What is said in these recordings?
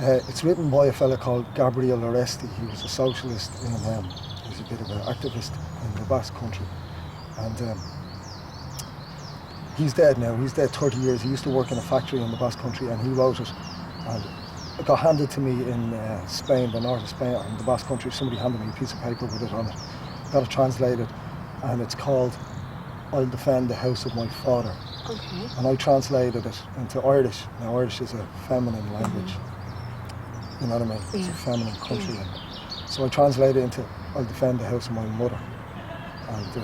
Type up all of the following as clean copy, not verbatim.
It's written by a fella called Gabriel Oresti. He was a socialist in he's a bit of an activist in the Basque country. And he's dead now. He's dead 30 years. He used to work in a factory in the Basque country, and he wrote it. And it got handed to me in Spain, the north of Spain, in the Basque country. Somebody handed me a piece of paper with it on it. Got it translated, and it's called "I'll Defend the House of My Father." Okay. And I translated it into Irish. Now, Irish is a feminine language. You know what I mean? It's a feminine country. So I translated it into "I'll defend the house of my mother." And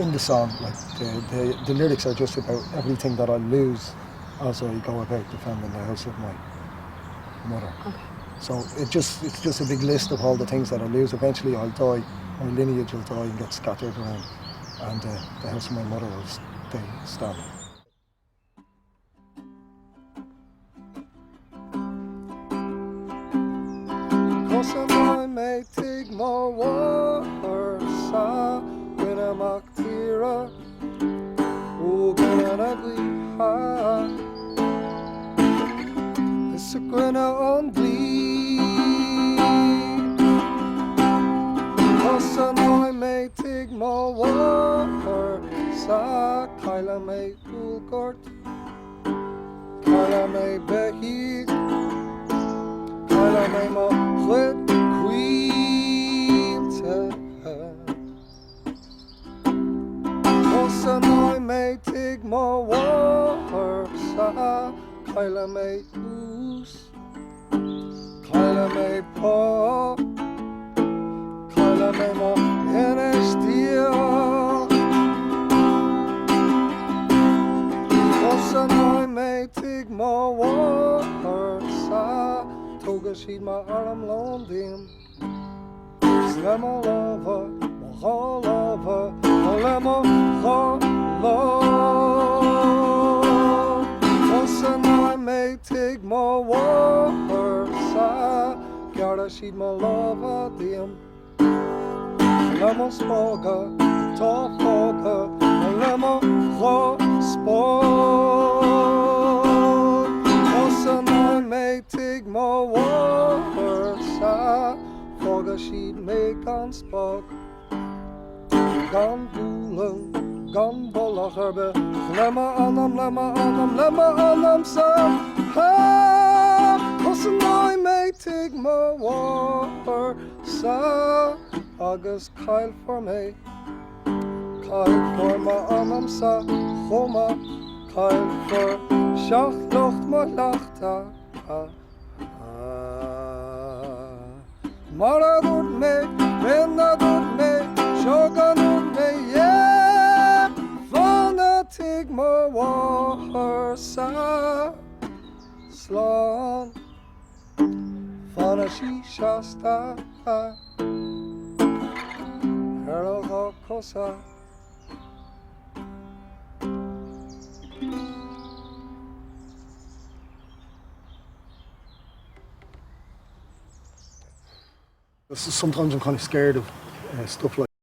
in the song, like the lyrics are just about everything that I lose as I go about defending the house of my mother. Okay. So it's just a big list of all the things that I lose. Eventually I'll die, my lineage will die and get scattered around, and the house of my mother will stay standing. Cos I may take my water, sa when I'm actira, oh, when I'm ha. It's a grinna on bleed. Cos I may take my water, sa Kyla may ulgort, Kyla may behi, Kyla may mo chlit queente. Cos I may take my water, sa Kyla may Kyla may paw, Kyla may mo enestia. Cos I may take my water, sa toga she'd my arm London. Slema lava, mo lava, lema lava. Cos I may take my water, sa Garda she'd my lava dim. Lema spoga, ta foga, lema spog. Cos I may take my water, sa foga she'd make on spog. Gan doelen, gan bollagerbe, lemma anam sa. Ha, cos I may take my water, sa August Kyle for me, Kyle for my anam sa, choma, Kyle for shach locht my lachta. Mara doet me, Benna doet me, Shoga doet me, yeah. Vanna take my water, sa Slan, Vanna she shasta, Herald Kosa. Sometimes I'm kind of scared of stuff like